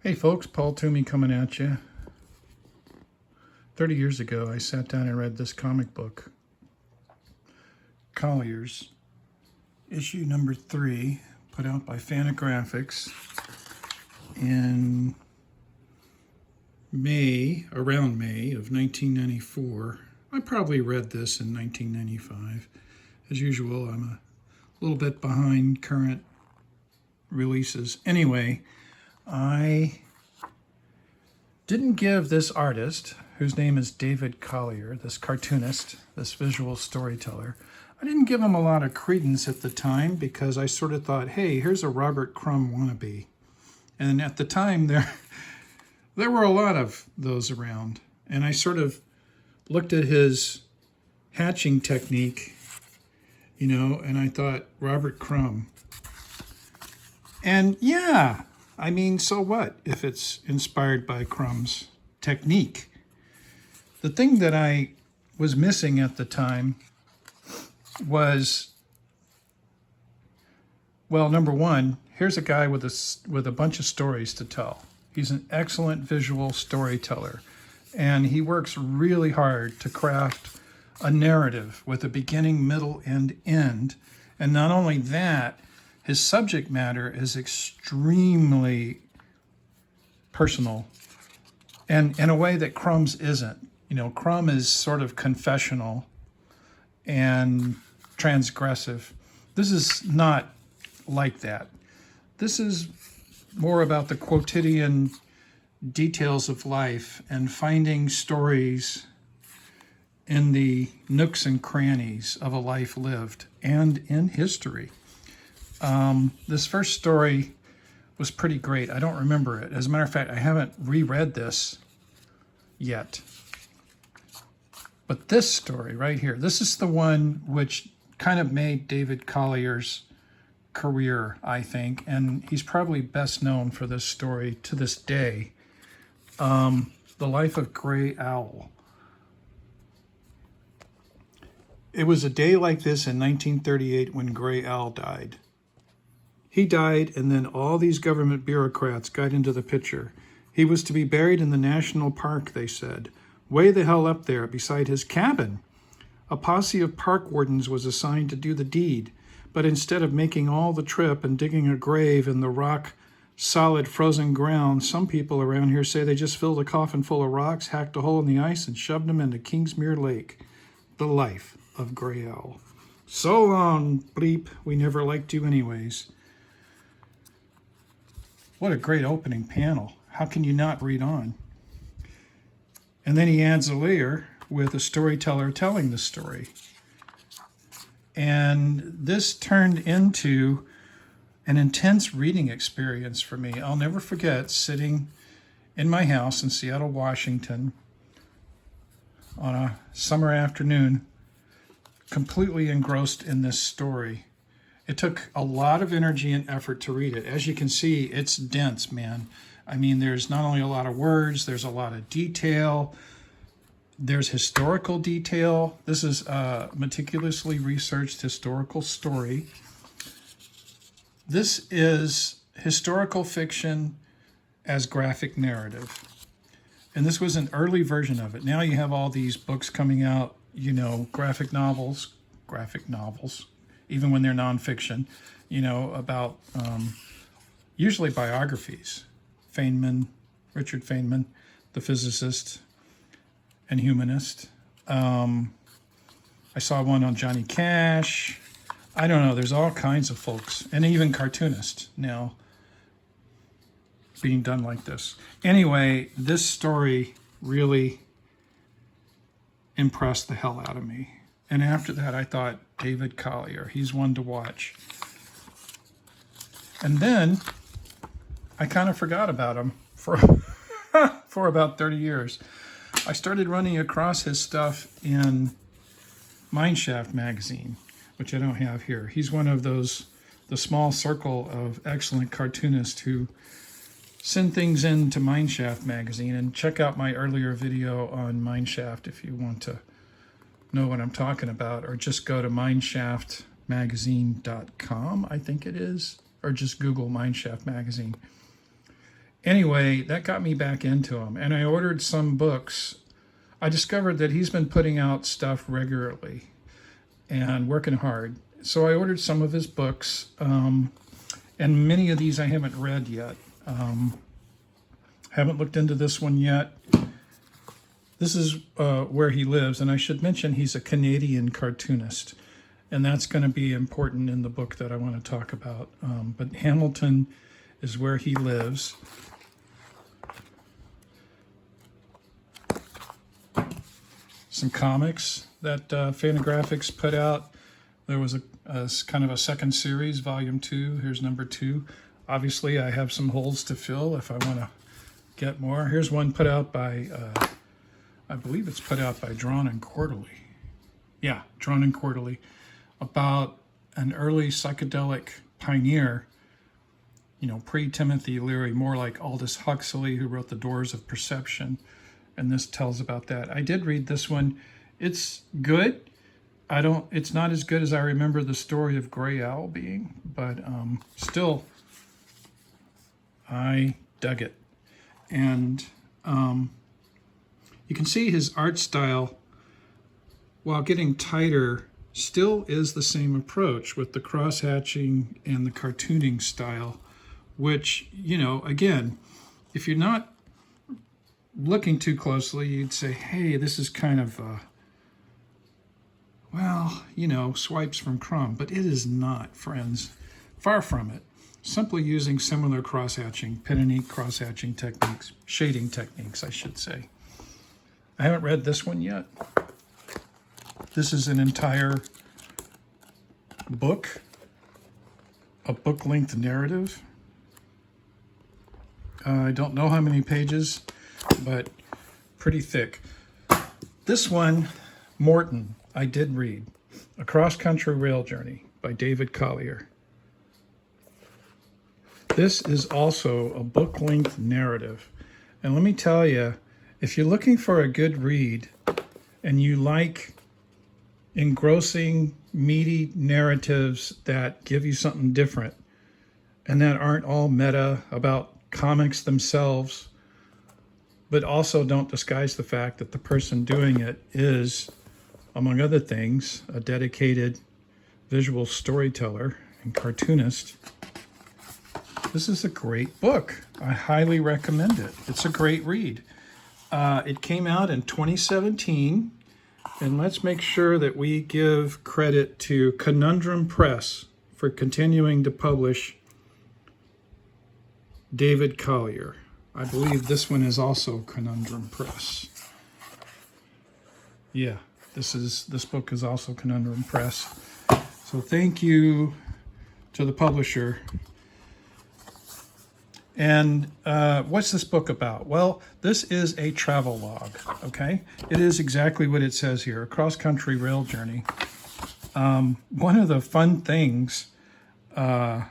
Hey folks, Paul Tumey coming at you. 30 years ago, I sat down and read this comic book, Collier's, issue number 3, put out by Fantagraphics in around May of 1994. I probably read this in 1995. As usual, I'm a little bit behind current releases. Anyway, I didn't give this artist, whose name is David Collier, this cartoonist, this visual storyteller, I didn't give him a lot of credence at the time because I sort of thought, hey, here's a Robert Crumb wannabe. And at the time, there were a lot of those around. And I sort of looked at his hatching technique, and I thought, Robert Crumb. And yeah, I mean, so what if it's inspired by Crumb's technique? The thing that I was missing at the time was, well, number one, here's a guy with a bunch of stories to tell. He's an excellent visual storyteller, and he works really hard to craft a narrative with a beginning, middle, and end. And not only that, his subject matter is extremely personal, and in a way that Crumb's isn't. Crumb is sort of confessional and transgressive. This is not like that. This is more about the quotidian details of life and finding stories in the nooks and crannies of a life lived and in history. This first story was pretty great. I don't remember it. As a matter of fact, I haven't reread this yet. But this story right here, this is the one which kind of made David Collier's career, I think, and he's probably best known for this story to this day, The Life of Gray Owl. It was a day like this in 1938 when Gray Owl died. He died, and then all these government bureaucrats got into the picture. He was to be buried in the national park, they said, way the hell up there beside his cabin. A posse of park wardens was assigned to do the deed, but instead of making all the trip and digging a grave in the rock, solid frozen ground, some people around here say they just filled a coffin full of rocks, hacked a hole in the ice, and shoved them into Kingsmere Lake. The Life of Gray Owl. So long, bleep, we never liked you anyways. What a great opening panel. How can you not read on? And then he adds a layer with a storyteller telling the story. And this turned into an intense reading experience for me. I'll never forget sitting in my house in Seattle, Washington on a summer afternoon, completely engrossed in this story. It took a lot of energy and effort to read it. As you can see, it's dense, man. I mean, there's not only a lot of words, there's a lot of detail. There's historical detail. This is a meticulously researched historical story. This is historical fiction as graphic narrative. And this was an early version of it. Now you have all these books coming out, graphic novels, even when they're nonfiction, about usually biographies. Richard Feynman, the physicist and humanist. I saw one on Johnny Cash. I don't know, there's all kinds of folks, and even cartoonists now being done like this. Anyway, this story really impressed the hell out of me. And after that, I thought, David Collier, he's one to watch. And then I kind of forgot about him for about 30 years. I started running across his stuff in Mineshaft magazine, which I don't have here. He's one of the small circle of excellent cartoonists who send things into Mineshaft magazine. And check out my earlier video on Mineshaft if you want to know what I'm talking about, or just go to mineshaftmagazine.com, I think it is, or just Google Mineshaft magazine. Anyway, that got me back into him, and I ordered some books. I discovered that he's been putting out stuff regularly and working hard. So I ordered some of his books, and many of these I haven't read yet. Haven't looked into this one yet. This is where he lives, and I should mention he's a Canadian cartoonist, and that's going to be important in the book that I want to talk about. But Hamilton is where he lives. Some comics that Fantagraphics put out. There was a kind of a second series, volume 2. Here's number 2. Obviously, I have some holes to fill if I want to get more. Here's one put out by, I believe it's put out by Drawn and Quarterly. Yeah, Drawn and Quarterly, about an early psychedelic pioneer, you know, pre-Timothy Leary, more like Aldous Huxley, who wrote The Doors of Perception. And this tells about that. I did read this one. It's good. It's not as good as I remember the story of Grey Owl being, but still, I dug it. And you can see his art style, while getting tighter, still is the same approach with the cross-hatching and the cartooning style, which, you know, again, if you're not looking too closely, you'd say, hey, this is kind of, well, you know, swipes from Crumb, but it is not, friends. Far from it. Simply using similar cross-hatching, pen and ink cross-hatching techniques, shading techniques, I should say. I haven't read this one yet. This is an entire book, a book-length narrative. I don't know how many pages, but pretty thick. This one, Morton, I did read. A Cross-Country Rail Journey by David Collier. This is also a book-length narrative. And let me tell you, if you're looking for a good read and you like engrossing, meaty narratives that give you something different and that aren't all meta about comics themselves, but also don't disguise the fact that the person doing it is, among other things, a dedicated visual storyteller and cartoonist, this is a great book. I highly recommend it. It's a great read. It came out in 2017, and let's make sure that we give credit to Conundrum Press for continuing to publish David Collier. I believe this one is also Conundrum Press. Yeah, this book is also Conundrum Press. So thank you to the publisher. And what's this book about? Well, this is a travelogue, okay? It is exactly what it says here, a cross-country rail journey. One of the fun things about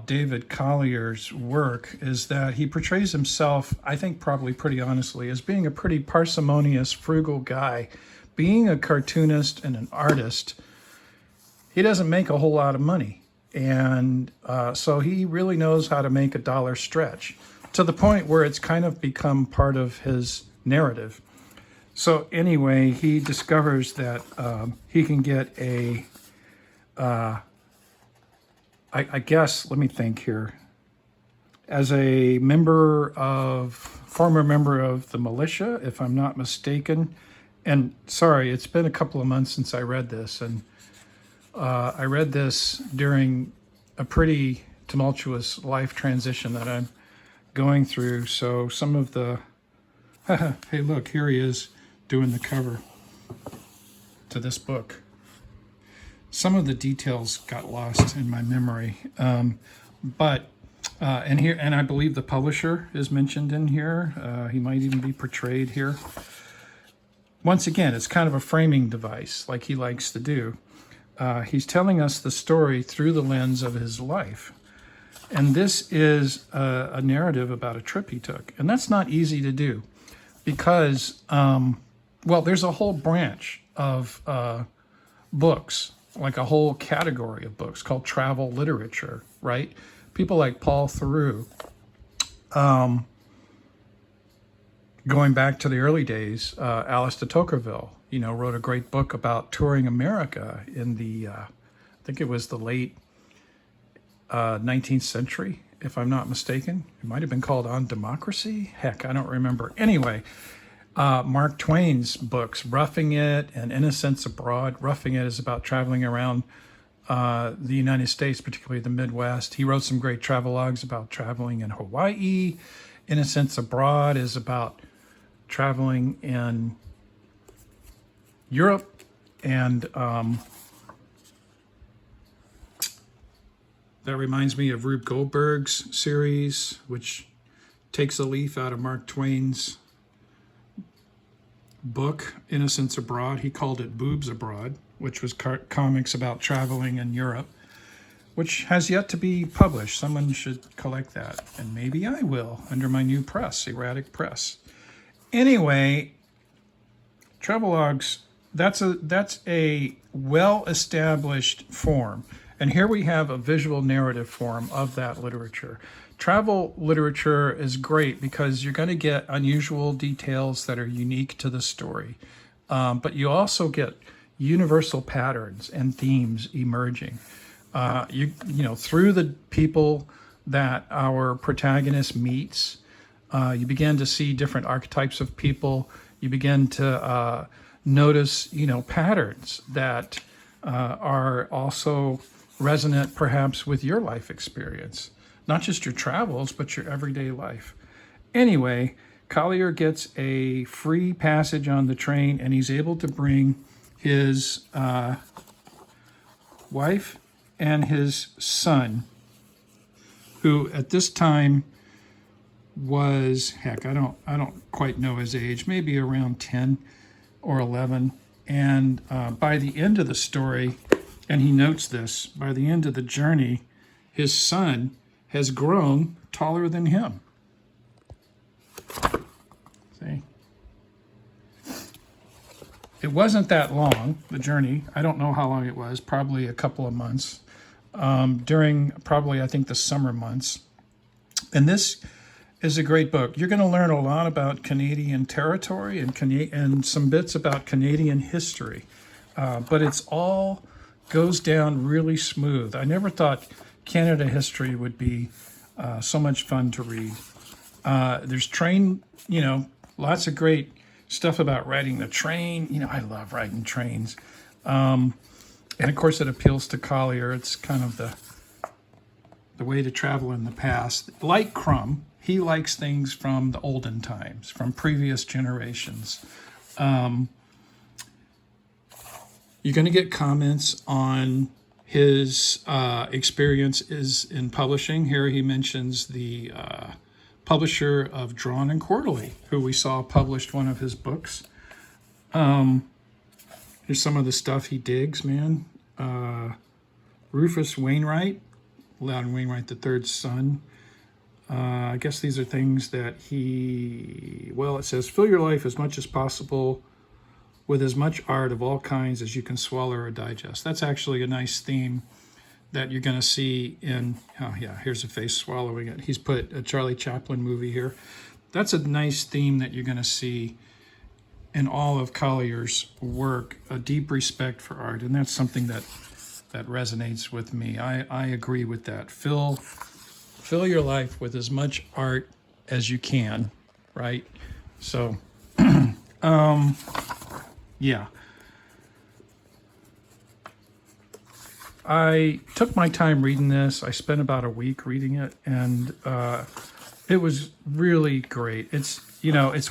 David Collier's work is that he portrays himself, I think probably pretty honestly, as being a pretty parsimonious, frugal guy. Being a cartoonist and an artist, he doesn't make a whole lot of money. And so he really knows how to make a dollar stretch to the point where it's kind of become part of his narrative. So anyway, he discovers that he can get a, I guess, let me think here, as a former member of the militia, if I'm not mistaken. And sorry, it's been a couple of months since I read this, and I read this during a pretty tumultuous life transition that I'm going through. So some of the, hey look, here he is doing the cover to this book. Some of the details got lost in my memory. And I believe the publisher is mentioned in here. He might even be portrayed here. Once again, it's kind of a framing device like he likes to do. He's telling us the story through the lens of his life. And this is a narrative about a trip he took. And that's not easy to do because, well, there's a whole branch of books, like a whole category of books called travel literature, right? People like Paul Theroux Going back to the early days, Alice de Tocqueville, wrote a great book about touring America in the, I think it was the late 19th century, if I'm not mistaken. It might have been called On Democracy. Heck, I don't remember. Anyway, Mark Twain's books, Roughing It and Innocents Abroad. Roughing It is about traveling around the United States, particularly the Midwest. He wrote some great travelogues about traveling in Hawaii. Innocents Abroad is about traveling in Europe. And that reminds me of Rube Goldberg's series, which takes a leaf out of Mark Twain's book, Innocents Abroad. He called it Boobs Abroad, which was comics about traveling in Europe, which has yet to be published. Someone should collect that, and maybe I will under my new press, Erratic Press. Anyway, travelogues, that's a well-established form. And here we have a visual narrative form of that literature. Travel literature is great because you're going to get unusual details that are unique to the story. But you also get universal patterns and themes emerging. Through the people that our protagonist meets, you begin to see different archetypes of people. You begin to notice, patterns that are also resonant perhaps with your life experience. Not just your travels, but your everyday life. Anyway, Collier gets a free passage on the train, and he's able to bring his wife and his son, who at this time was, heck, I don't quite know his age, maybe around 10 or 11. And by the end of the story, and he notes this, by the end of the journey, his son has grown taller than him. See? It wasn't that long, the journey. I don't know how long it was, probably a couple of months, during probably, I think, the summer months. And this is a great book. You're going to learn a lot about Canadian territory and some bits about Canadian history. But it's all goes down really smooth. I never thought Canada history would be so much fun to read. There's train, lots of great stuff about riding the train. I love riding trains. And of course it appeals to Collier. It's kind of the way to travel in the past. Like Crumb, he likes things from the olden times, from previous generations. You're going to get comments on his experiences in publishing. Here he mentions the publisher of Drawn and Quarterly, who we saw published one of his books. Here's some of the stuff he digs, man. Rufus Wainwright, Loudon Wainwright III's son. I guess these are things that it says, fill your life as much as possible with as much art of all kinds as you can swallow or digest. That's actually a nice theme that you're going to see in, here's a face swallowing it. He's put a Charlie Chaplin movie here. That's a nice theme that you're going to see in all of Collier's work, a deep respect for art. And that's something that resonates with me. I agree with that. Fill your life with as much art as you can, right? So, yeah. I took my time reading this. I spent about a week reading it, and it was really great. It's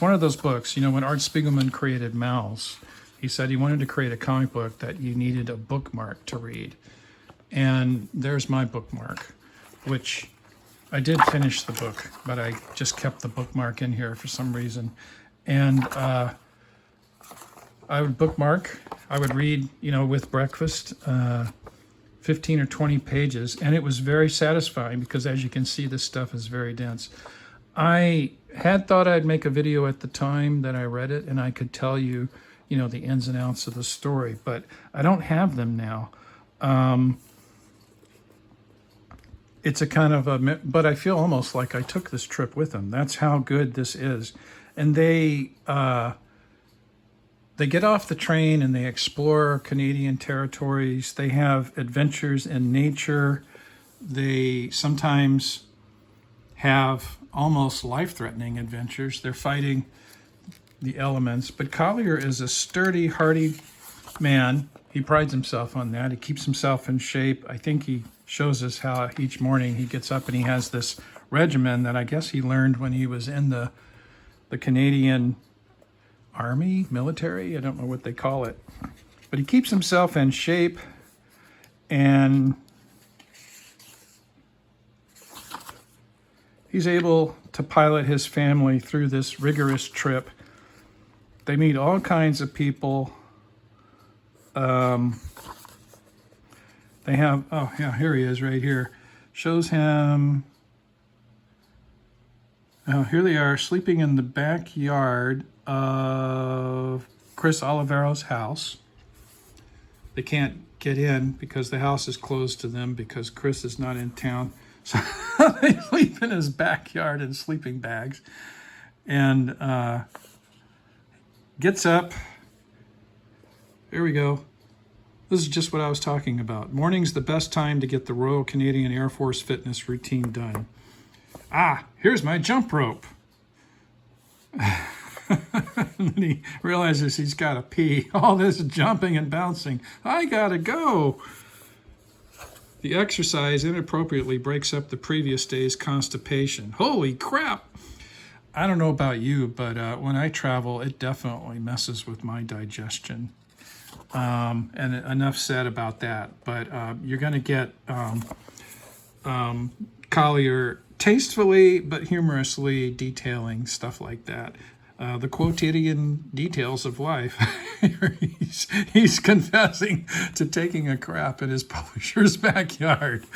one of those books, when Art Spiegelman created Mouse, he said he wanted to create a comic book that you needed a bookmark to read. And there's my bookmark, which I did finish the book, but I just kept the bookmark in here for some reason. And I would bookmark, I would read, with breakfast, 15 or 20 pages, and it was very satisfying because, as you can see, this stuff is very dense. I had thought I'd make a video at the time that I read it, and I could tell you, the ins and outs of the story, but I don't have them now. it's a kind of a, but I feel almost like I took this trip with them. That's how good this is. And they get off the train and they explore Canadian territories. They have adventures in nature. They sometimes have almost life-threatening adventures. They're fighting the elements. But Collier is a sturdy, hardy man. He prides himself on that. He keeps himself in shape. I think he shows us how each morning he gets up and he has this regimen that I guess he learned when he was in the Canadian Army, military, I don't know what they call it. But he keeps himself in shape, and he's able to pilot his family through this rigorous trip. They meet all kinds of people. They have, oh yeah, here he is right here. Shows him, oh, here they are sleeping in the backyard of Chris Olivero's house. They can't get in because the house is closed to them because Chris is not in town. So they sleep in his backyard in sleeping bags. And gets up. Here we go. This is just what I was talking about. Morning's the best time to get the Royal Canadian Air Force fitness routine done. Ah, here's my jump rope. And then he realizes he's got to pee. All this jumping and bouncing. I gotta go. The exercise inappropriately breaks up the previous day's constipation. Holy crap! I don't know about you, but when I travel, it definitely messes with my digestion. And enough said about that. But you're going to get Collier tastefully but humorously detailing stuff like that. The quotidian details of life. he's confessing to taking a crap in his publisher's backyard.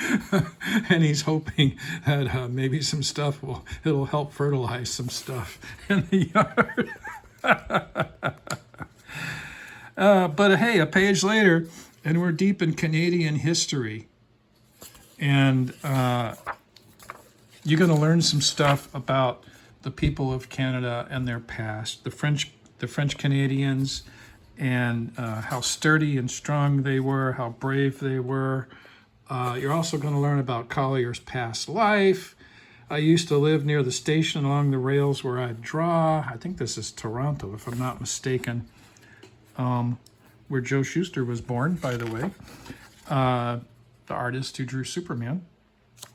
And he's hoping that maybe some stuff it'll help fertilize some stuff in the yard. But hey, a page later, and we're deep in Canadian history. And you're going to learn some stuff about the people of Canada and their past, the French Canadians, and how sturdy and strong they were, how brave they were. You're also going to learn about Collier's past life. I used to live near the station along the rails where I'd draw. I think this is Toronto, if I'm not mistaken, where Joe Shuster was born, by the way. The artist who drew Superman,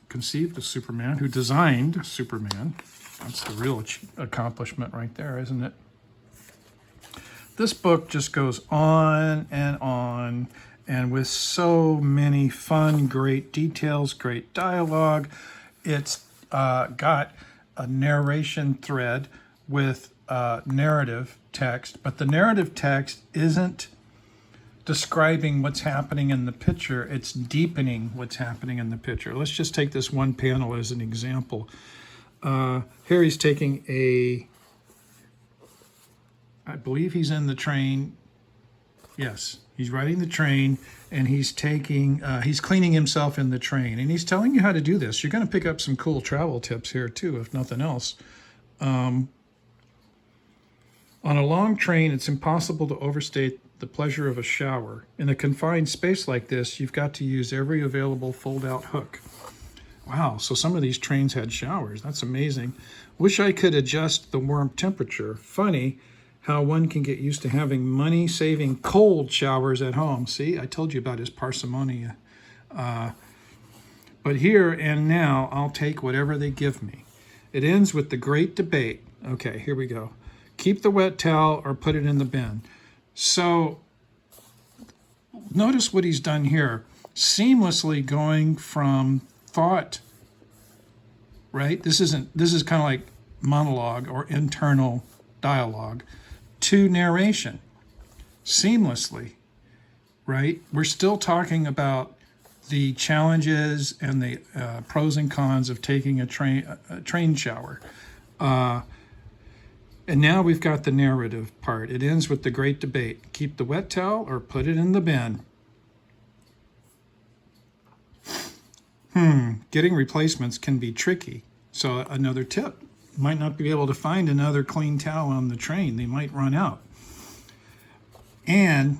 conceived of Superman, who designed Superman. That's the real accomplishment right there, isn't it? This book just goes on, and with so many fun, great details, great dialogue. It's got a narration thread with narrative text, but the narrative text isn't describing what's happening in the picture. It's deepening what's happening in the picture. Let's just take this one panel as an example. Here he's taking I believe he's in the train. Yes, he's riding the train, and he's cleaning himself in the train, and he's telling you how to do this. You're going to pick up some cool travel tips here too, if nothing else. On a long train, it's impossible to overstate the pleasure of a shower. In a confined space like this, you've got to use every available fold-out hook. Wow, so some of these trains had showers. That's amazing. Wish I could adjust the warm temperature. Funny how one can get used to having money-saving cold showers at home. See, I told you about his parsimony. But here and now, I'll take whatever they give me. It ends with the great debate. Okay, here we go. Keep the wet towel or put it in the bin. So notice what he's done here. Seamlessly going from thought, right? This is kind of like monologue or internal dialogue to narration seamlessly, right? We're still talking about the challenges and the pros and cons of taking a train shower. And now we've got the narrative part. It ends with the great debate. Keep the wet towel or put it in the bin. getting replacements can be tricky. So another tip, might not be able to find another clean towel on the train. They might run out. And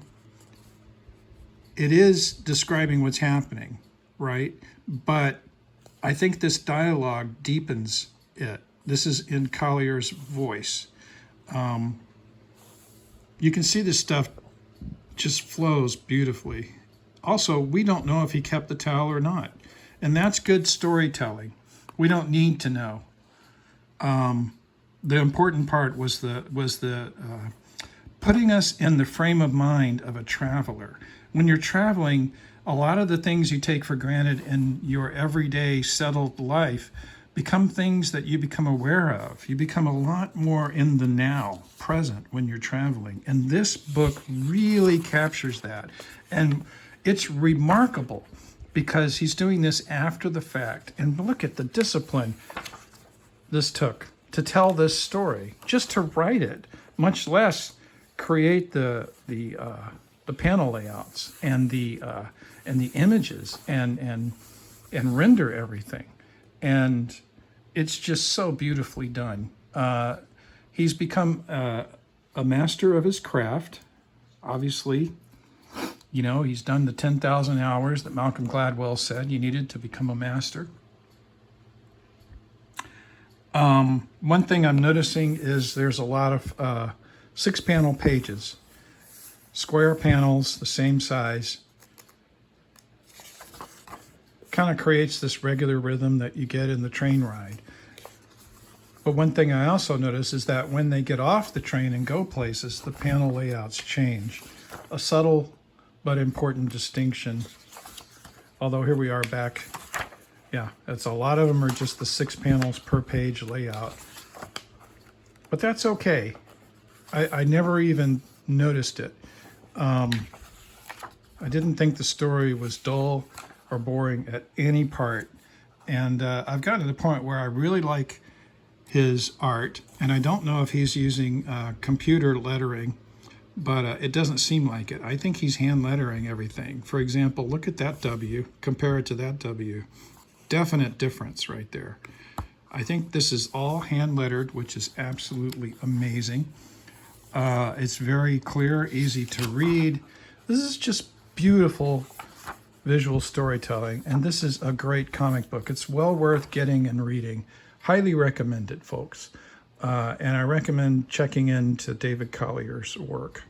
it is describing what's happening, right? But I think this dialogue deepens it. This is in Collier's voice. You can see this stuff just flows beautifully. Also, we don't know if he kept the towel or not. And that's good storytelling. We don't need to know. The important part was the putting us in the frame of mind of a traveler. When you're traveling, a lot of the things you take for granted in your everyday settled life become things that you become aware of. You become a lot more in the now, present, when you're traveling. And this book really captures that. And it's remarkable because he's doing this after the fact. And look at the discipline this took to tell this story, just to write it, much less create the panel layouts and the images and render everything. And it's just so beautifully done. He's become a master of his craft. Obviously, you know, he's done the 10,000 hours that Malcolm Gladwell said you needed to become a master. One thing I'm noticing is there's a lot of 6-panel pages, square panels, the same size. Kind of creates this regular rhythm that you get in the train ride. But one thing I also notice is that when they get off the train and go places, the panel layouts change. A subtle but important distinction. Although here we are back. Yeah, it's a lot of them are just the 6 panels per page layout. But that's okay. I never even noticed it. I didn't think the story was dull or boring at any part. And I've gotten to the point where I really like his art. And I don't know if he's using computer lettering, but it doesn't seem like it. I think he's hand lettering everything. For example, look at that W, compare it to that W. Definite difference right there. I think this is all hand lettered, which is absolutely amazing. It's very clear, easy to read. This is just beautiful visual storytelling, and this is a great comic book. It's well worth getting and reading. Highly recommend it, folks. And I recommend checking into David Collier's work.